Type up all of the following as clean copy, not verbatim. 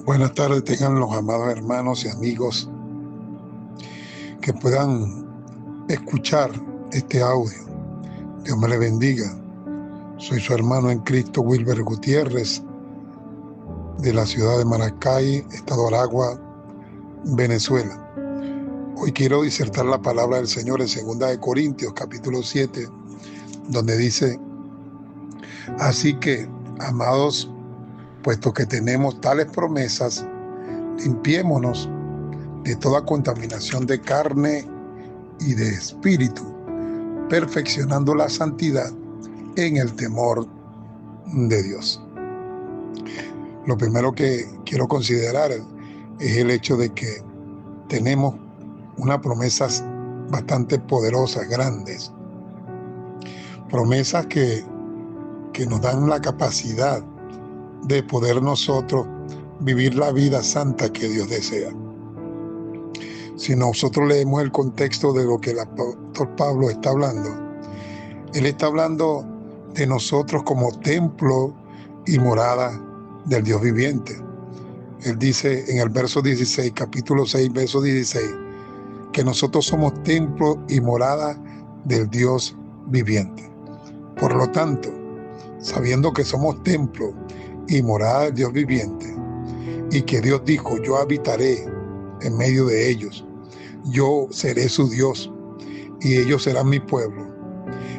Buenas tardes tengan los amados hermanos y amigos que puedan escuchar este audio. Dios me le bendiga. Soy su hermano en Cristo, Wilber Gutiérrez, de la ciudad de Maracay, estado Aragua, Venezuela. Hoy quiero disertar la palabra del Señor en 2 Corintios, capítulo 7, donde dice: así que, amados, puesto que tenemos tales promesas, limpiémonos de toda contaminación de carne y de espíritu, perfeccionando la santidad en el temor de Dios. Lo primero que quiero considerar es el hecho de que tenemos unas promesas bastante poderosas, grandes, promesas que nos dan la capacidad de poder nosotros vivir la vida santa que Dios desea. Si nosotros leemos el contexto de lo que el apóstol Pablo está hablando, él está hablando de nosotros como templo y morada del Dios viviente. Él dice en el verso 16, capítulo 6, verso 16, que nosotros somos templo y morada del Dios viviente. Por lo tanto, sabiendo que somos templo y morada del Dios viviente, y que Dios dijo: yo habitaré en medio de ellos, yo seré su Dios y ellos serán mi pueblo.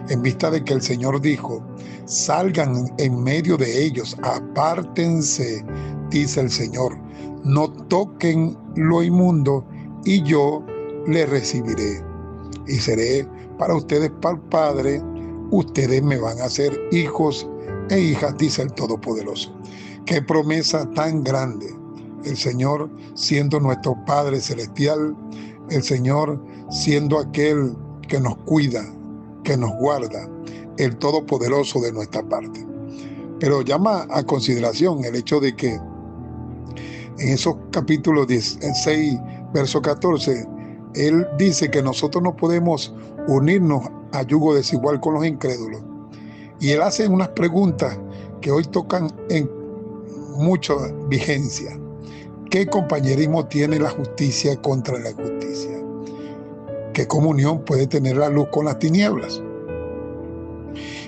En vista de que el Señor dijo: salgan en medio de ellos, apártense, dice el Señor, no toquen lo inmundo, y yo les recibiré y seré para ustedes padre, ustedes me van a ser hijos e hijas, dice el Todopoderoso. Qué promesa tan grande. El Señor siendo nuestro Padre Celestial, el Señor siendo aquel que nos cuida, que nos guarda, el Todopoderoso de nuestra parte. Pero llama a consideración el hecho de que en esos capítulos 16, verso 14, Él dice que nosotros no podemos unirnos a yugo desigual con los incrédulos. Y Él hace unas preguntas que hoy tocan en mucha vigencia. ¿Qué compañerismo tiene la justicia contra la injusticia? ¿Qué comunión puede tener la luz con las tinieblas?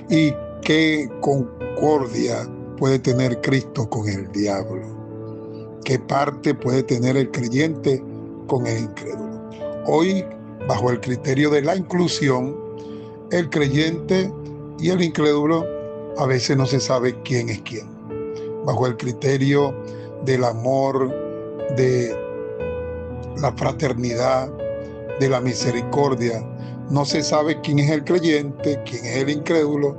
¿Y qué concordia puede tener Cristo con el diablo? ¿Qué parte puede tener el creyente con el incrédulo? Hoy, bajo el criterio de la inclusión, el creyente y el incrédulo a veces no se sabe quién es quién. Bajo el criterio del amor, de la fraternidad, de la misericordia, no se sabe quién es el creyente, quién es el incrédulo,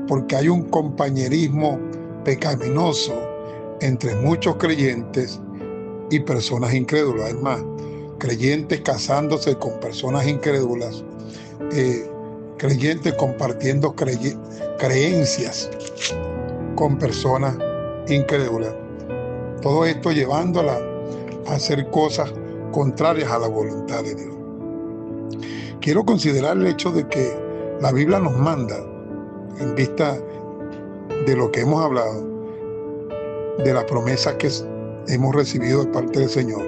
porque hay un compañerismo pecaminoso entre muchos creyentes y personas incrédulas. Es más, creyentes casándose con personas incrédulas, creyentes compartiendo creencias con personas incrédulas. Todo esto llevándola a hacer cosas contrarias a la voluntad de Dios. Quiero considerar el hecho de que la Biblia nos manda, en vista de lo que hemos hablado, de la promesa que hemos recibido de parte del Señor,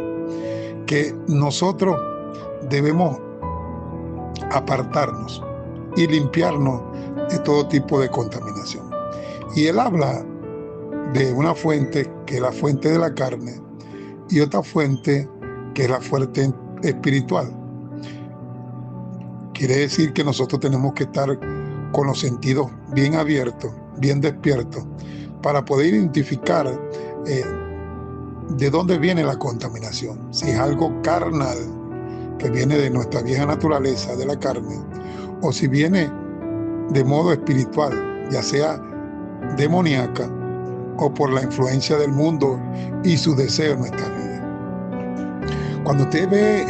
que nosotros debemos apartarnos y limpiarnos de todo tipo de contaminación. Y Él habla de una fuente que es la fuente de la carne y otra fuente que es la fuente espiritual. Quiere decir que nosotros tenemos que estar con los sentidos bien abiertos, bien despiertos, para poder identificar de dónde viene la contaminación. Si es algo carnal, que viene de nuestra vieja naturaleza, de la carne, o si viene de modo espiritual, ya sea demoníaca o por la influencia del mundo y su deseo en nuestra vida. Cuando usted ve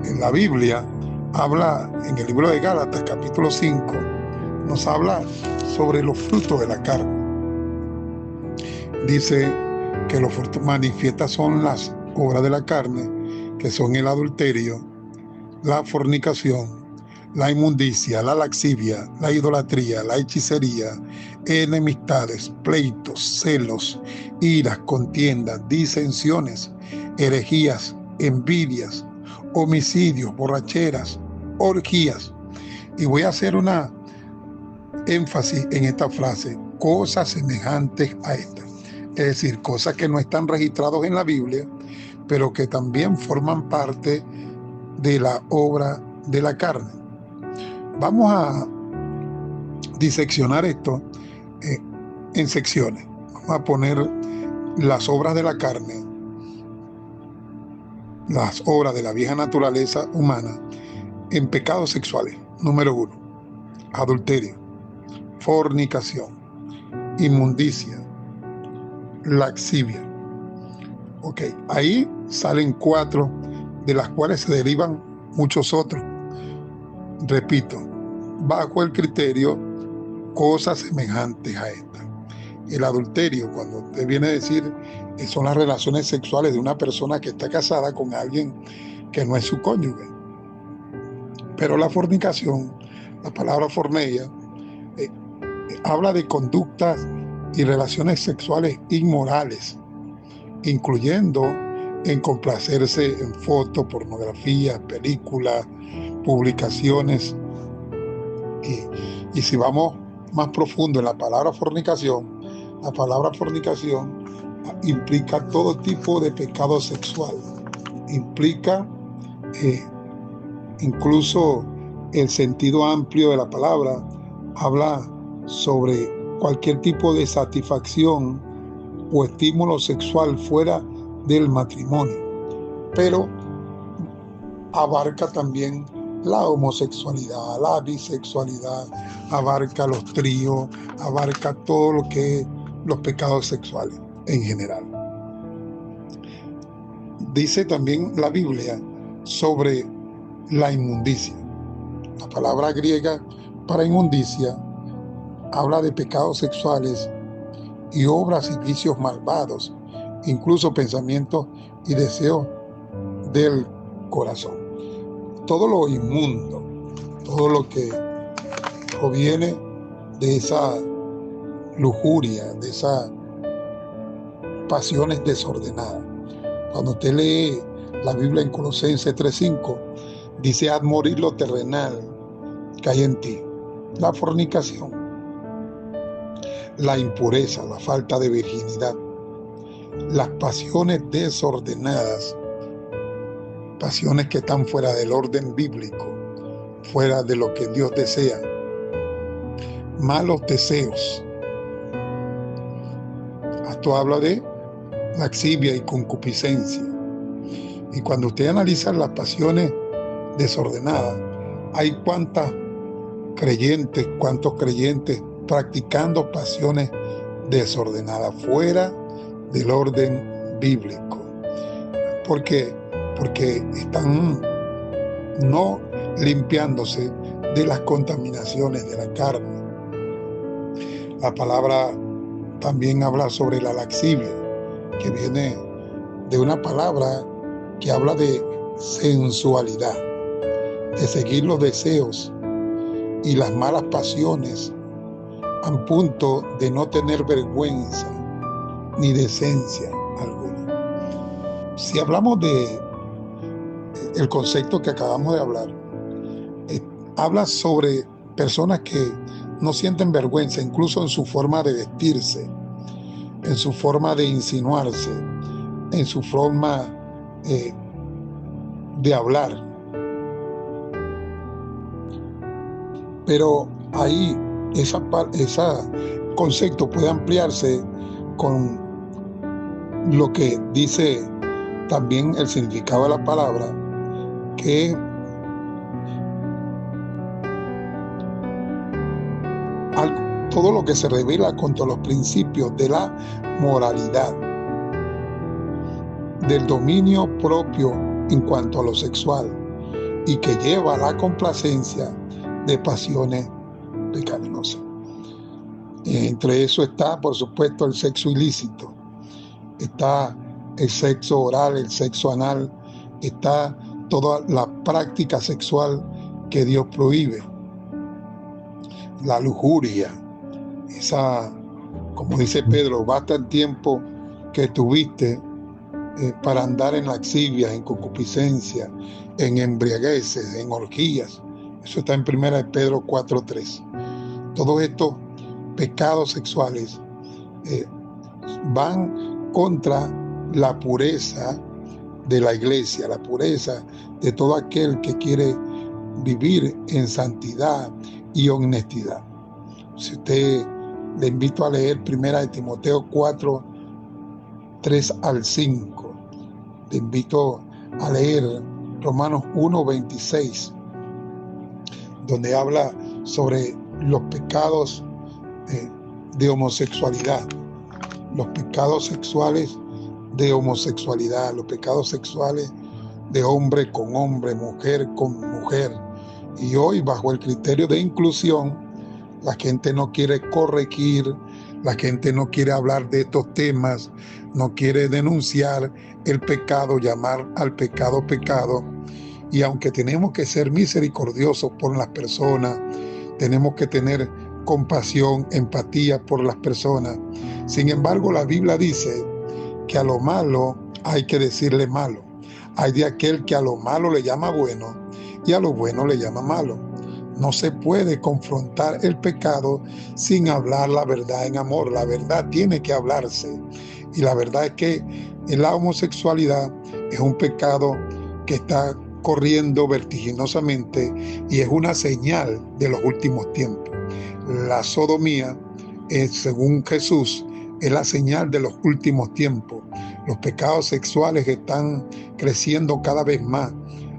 en la Biblia, habla en el libro de Gálatas, capítulo 5, nos habla sobre los frutos de la carne. Dice que los frutos manifiestas son las obras de la carne, que son el adulterio, la fornicación, la inmundicia, la lascivia, la idolatría, la hechicería, enemistades, pleitos, celos, iras, contiendas, disensiones, herejías, envidias, homicidios, borracheras, orgías. Y voy a hacer una énfasis en esta frase: cosas semejantes a esta. Es decir, cosas que no están registradas en la Biblia, pero que también forman parte de la obra de la carne. Vamos a diseccionar esto en secciones. Vamos a poner las obras de la carne, las obras de la vieja naturaleza humana, en pecados sexuales. Número 1, adulterio, fornicación, inmundicia, lascivia. Ok, ahí salen 4, de las cuales se derivan muchos otros. Repito, bajo el criterio cosas semejantes a esta. El adulterio, cuando usted viene a decir, son las relaciones sexuales de una persona que está casada con alguien que no es su cónyuge. Pero la fornicación, la palabra forneia, habla de conductas y relaciones sexuales inmorales, incluyendo en complacerse en fotos, pornografía, películas, publicaciones. Y si vamos más profundo en la palabra fornicación implica todo tipo de pecado sexual. Implica incluso el sentido amplio de la palabra, habla sobre cualquier tipo de satisfacción o estímulo sexual fuera del matrimonio, pero abarca también la homosexualidad, la bisexualidad, abarca los tríos, abarca todo lo que es los pecados sexuales en general. Dice también la Biblia sobre la inmundicia. La palabra griega para inmundicia habla de pecados sexuales y obras y vicios malvados, incluso pensamientos y deseos del corazón. Todo lo inmundo, todo lo que proviene de esa lujuria, de esas pasiones desordenadas. Cuando usted lee la Biblia en Colosenses 3:5, dice: haz morir lo terrenal que hay en ti. La fornicación, la impureza, la falta de virginidad, las pasiones desordenadas, pasiones que están fuera del orden bíblico, fuera de lo que Dios desea, malos deseos. Esto habla de lascivia y concupiscencia. Y cuando usted analiza las pasiones desordenadas, hay cuántos creyentes practicando pasiones desordenadas fuera del orden bíblico. ¿Por qué? Porque están no limpiándose de las contaminaciones de la carne. La palabra también habla sobre la lascivia, que viene de una palabra que habla de sensualidad, de seguir los deseos y las malas pasiones al punto de no tener vergüenza ni decencia alguna. Si hablamos de el concepto que acabamos de hablar, habla sobre personas que no sienten vergüenza, incluso en su forma de vestirse, en su forma de insinuarse, en su forma de hablar. Pero ahí ese concepto puede ampliarse con lo que dice también el significado de la palabra, que todo lo que se revela contra los principios de la moralidad, del dominio propio en cuanto a lo sexual, y que lleva a la complacencia de pasiones pecaminosas. Entre eso está, por supuesto, el sexo ilícito, está el sexo oral, el sexo anal, está toda la práctica sexual que Dios prohíbe. La lujuria, como dice Pedro, basta el tiempo que tuviste para andar en lascivia, en concupiscencia, en embriagueces, en orgías. Eso está en 1 Pedro 4:3. Todos estos pecados sexuales van contra la pureza de la iglesia, la pureza de todo aquel que quiere vivir en santidad y honestidad. Si usted, le invito a leer 1 Timoteo 4, 3 al 5. Le invito a leer Romanos 1, 26, donde habla sobre los pecados de homosexualidad, los pecados sexuales de homosexualidad, los pecados sexuales de hombre con hombre, mujer con mujer. Y hoy, bajo el criterio de inclusión, la gente no quiere corregir, la gente no quiere hablar de estos temas, no quiere denunciar el pecado, llamar al pecado pecado. Y aunque tenemos que ser misericordiosos por las personas, tenemos que tener compasión, empatía por las personas. Sin embargo, la Biblia dice que a lo malo hay que decirle malo. Hay de aquel que a lo malo le llama bueno y a lo bueno le llama malo. No se puede confrontar el pecado sin hablar la verdad en amor. La verdad tiene que hablarse. Y la verdad es que la homosexualidad es un pecado que está corriendo vertiginosamente y es una señal de los últimos tiempos. La sodomía, según Jesús, es la señal de los últimos tiempos. Los pecados sexuales están creciendo cada vez más.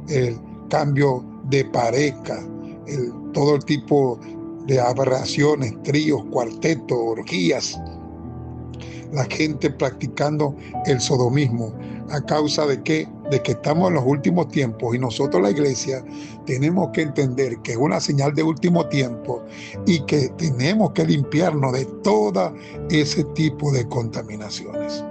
El cambio de pareja, todo el tipo de aberraciones, tríos, cuartetos, orgías. La gente practicando el sodomismo. ¿A causa de qué? De que estamos en los últimos tiempos, y nosotros, la iglesia, tenemos que entender que es una señal de último tiempo y que tenemos que limpiarnos de todo ese tipo de contaminaciones.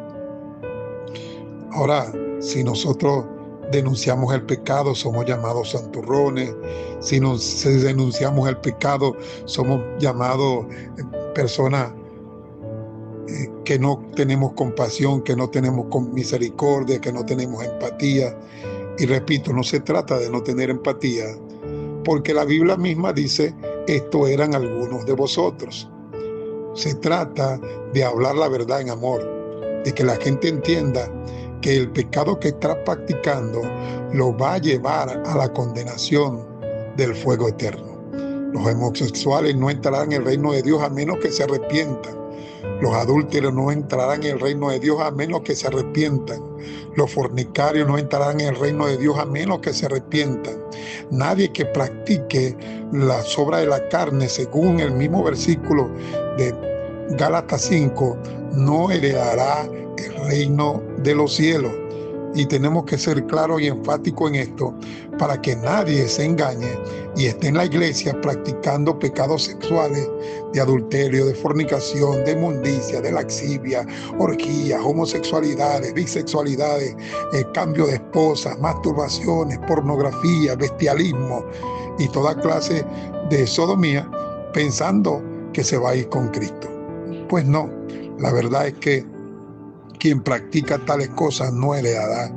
Ahora, si nosotros denunciamos el pecado, somos llamados santurrones. Si denunciamos el pecado, somos llamados personas que no tenemos compasión, que no tenemos misericordia, que no tenemos empatía. Y repito, no se trata de no tener empatía, porque la Biblia misma dice, esto eran algunos de vosotros. Se trata de hablar la verdad en amor, de que la gente entienda que el pecado que está practicando lo va a llevar a la condenación del fuego eterno. Los homosexuales no entrarán en el reino de Dios a menos que se arrepientan. Los adúlteros no entrarán en el reino de Dios a menos que se arrepientan. Los fornicarios no entrarán en el reino de Dios a menos que se arrepientan. Nadie que practique las obras de la carne, según el mismo versículo de Gálatas 5, no heredará el reino de los cielos. Y tenemos que ser claros y enfáticos en esto para que nadie se engañe y esté en la iglesia practicando pecados sexuales de adulterio, de fornicación, de inmundicia, de laxivia, orgías, homosexualidades, bisexualidades, cambio de esposas, masturbaciones, pornografía, bestialismo y toda clase de sodomía, pensando que se va a ir con Cristo. Pues no, la verdad es que quien practica tales cosas no heredará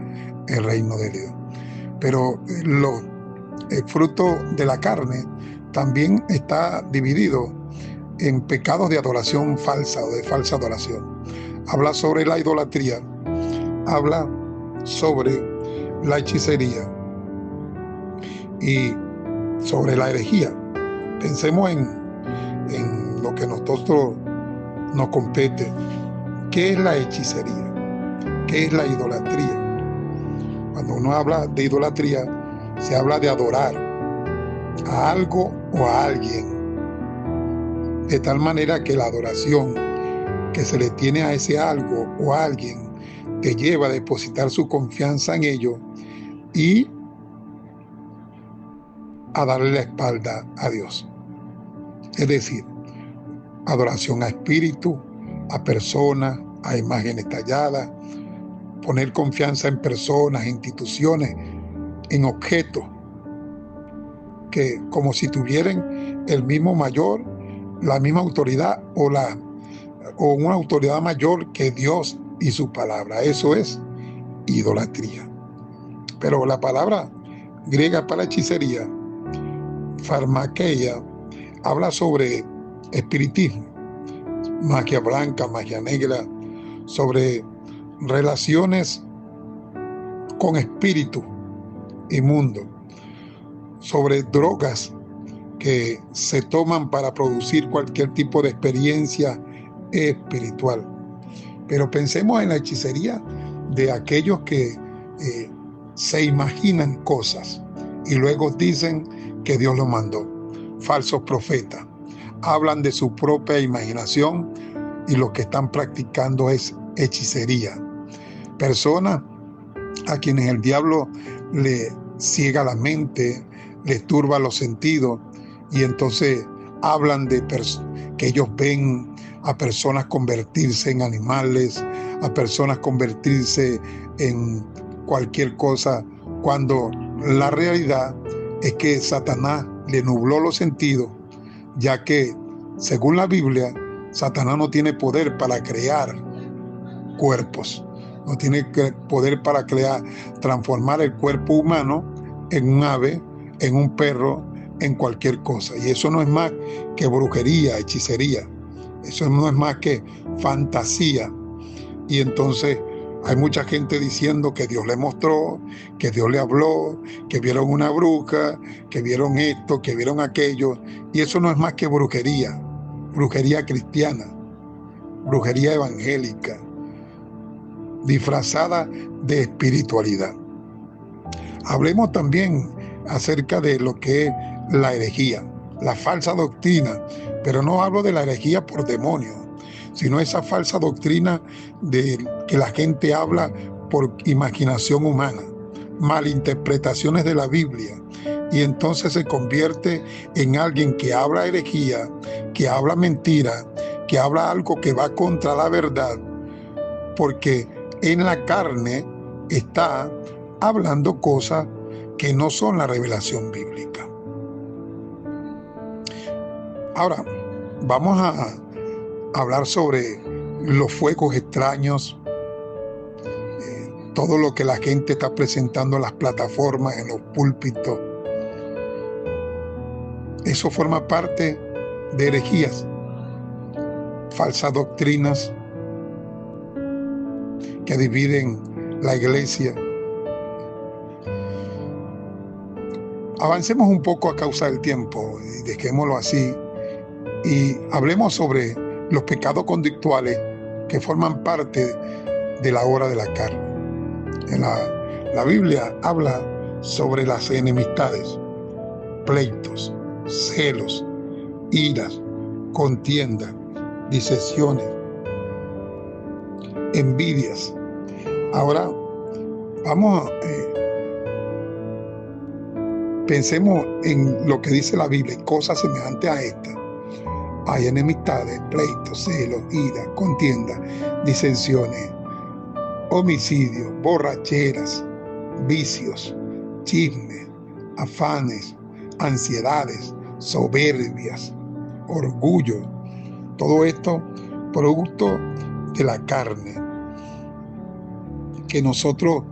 el reino de Dios. Pero el fruto de la carne también está dividido en pecados de adoración falsa o de falsa adoración. Habla sobre la idolatría, habla sobre la hechicería y sobre la herejía. Pensemos en lo que nosotros nos compete. ¿Qué es la hechicería? ¿Qué es la idolatría? Cuando uno habla de idolatría, se habla de adorar a algo o a alguien, de tal manera que la adoración que se le tiene a ese algo o a alguien te lleva a depositar su confianza en ello y a darle la espalda a Dios. Es decir, adoración a espíritu, a personas, a imágenes talladas, poner confianza en personas, instituciones, en objetos. que como si tuvieran el mismo mayor, la misma autoridad o una autoridad mayor que Dios y su palabra. Eso es idolatría. Pero la palabra griega para hechicería, farmakeia, habla sobre espiritismo, magia blanca, magia negra, sobre relaciones con espíritu inmundo, sobre drogas que se toman para producir cualquier tipo de experiencia espiritual. Pero pensemos en la hechicería de aquellos que se imaginan cosas y luego dicen que Dios lo mandó. Falsos profetas. Hablan de su propia imaginación y lo que están practicando es hechicería. Personas a quienes el diablo le ciega la mente, les turba los sentidos y entonces hablan de que ellos ven a personas convertirse en animales, a personas convertirse en cualquier cosa, cuando la realidad es que Satanás le nubló los sentidos, ya que según la Biblia, Satanás no tiene poder para crear cuerpos, no tiene poder para transformar el cuerpo humano en un ave, en un perro, en cualquier cosa. Y eso no es más que brujería, hechicería. Eso no es más que fantasía. Y entonces hay mucha gente diciendo que Dios le mostró, que Dios le habló, que vieron una bruja, que vieron esto, que vieron aquello. Y eso no es más que brujería, brujería cristiana, brujería evangélica, disfrazada de espiritualidad. Hablemos también acerca de lo que es la herejía, la falsa doctrina, pero no hablo de la herejía por demonio, sino esa falsa doctrina de que la gente habla por imaginación humana, malinterpretaciones de la Biblia, y entonces se convierte en alguien que habla herejía, que habla mentira, que habla algo que va contra la verdad, porque en la carne está hablando cosas que no son la revelación bíblica. Ahora, vamos a hablar sobre los fuegos extraños, todo lo que la gente está presentando en las plataformas, en los púlpitos. Eso forma parte de herejías, falsas doctrinas que dividen la iglesia. Avancemos un poco a causa del tiempo y dejémoslo así y hablemos sobre los pecados conductuales que forman parte de la obra de la carne. En la Biblia habla sobre las enemistades, pleitos, celos, iras, contiendas, disensiones, envidias. Ahora vamos pensemos en lo que dice la Biblia, cosas semejantes a estas. Hay enemistades, pleitos, celos, ira, contienda, disensiones, homicidios, borracheras, vicios, chismes, afanes, ansiedades, soberbias, orgullo. Todo esto producto de la carne, que nosotros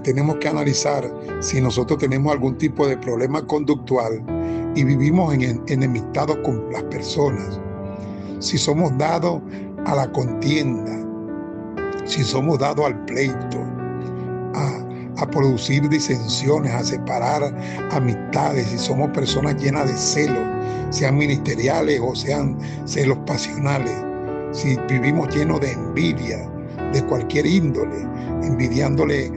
tenemos que analizar si nosotros tenemos algún tipo de problema conductual y vivimos enemistados con las personas, si somos dados a la contienda, si somos dados al pleito, a producir disensiones, a separar amistades, si somos personas llenas de celos, sean ministeriales o sean celos pasionales, si vivimos llenos de envidia de cualquier índole, envidiándole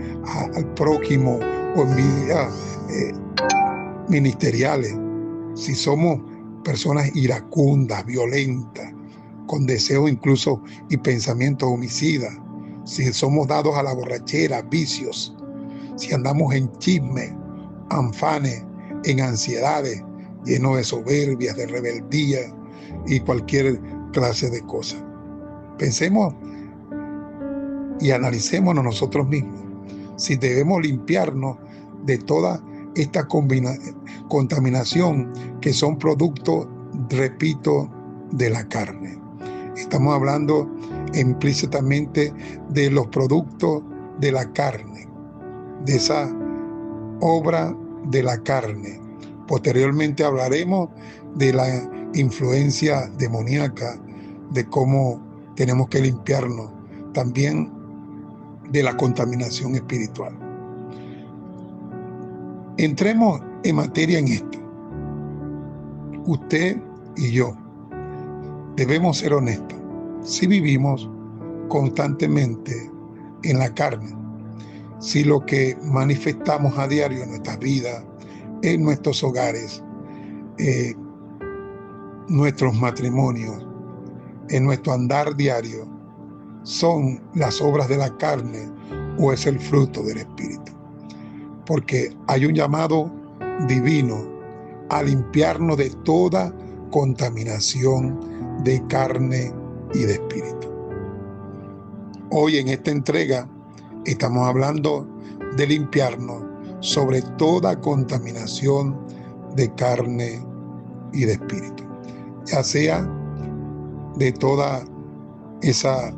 al prójimo o envidia ministeriales, si somos personas iracundas, violentas, con deseos incluso y pensamientos homicidas, si somos dados a la borrachera, vicios, si andamos en chisme, afanes, en ansiedades, llenos de soberbias, de rebeldía y cualquier clase de cosas. Pensemos y analicémonos nosotros mismos si debemos limpiarnos de toda esta contaminación que son productos, repito, de la carne. Estamos hablando implícitamente de los productos de la carne, de esa obra de la carne. Posteriormente hablaremos de la influencia demoníaca, de cómo tenemos que limpiarnos, también de la contaminación espiritual. Entremos en materia en esto. Usted y yo debemos ser honestos. Si vivimos constantemente en la carne, si lo que manifestamos a diario en nuestras vidas, en nuestros hogares, nuestros matrimonios, en nuestro andar diario, son las obras de la carne o es el fruto del Espíritu. Porque hay un llamado divino a limpiarnos de toda contaminación de carne y de espíritu. Hoy en esta entrega estamos hablando de limpiarnos sobre toda contaminación de carne y de espíritu, ya sea de toda esa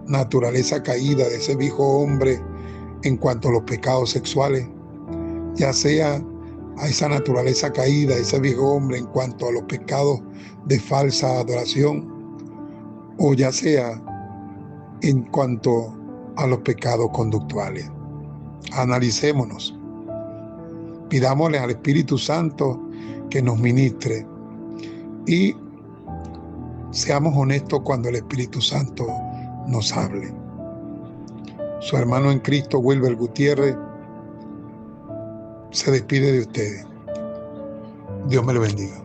naturaleza caída de ese viejo hombre en cuanto a los pecados sexuales, ya sea a esa naturaleza caída de ese viejo hombre en cuanto a los pecados de falsa adoración, o ya sea en cuanto a los pecados conductuales. Analicémonos, pidámosle al Espíritu Santo que nos ministre y seamos honestos cuando el Espíritu Santo nos hable. Su hermano en Cristo, Wilber Gutiérrez, se despide de ustedes. Dios me lo bendiga.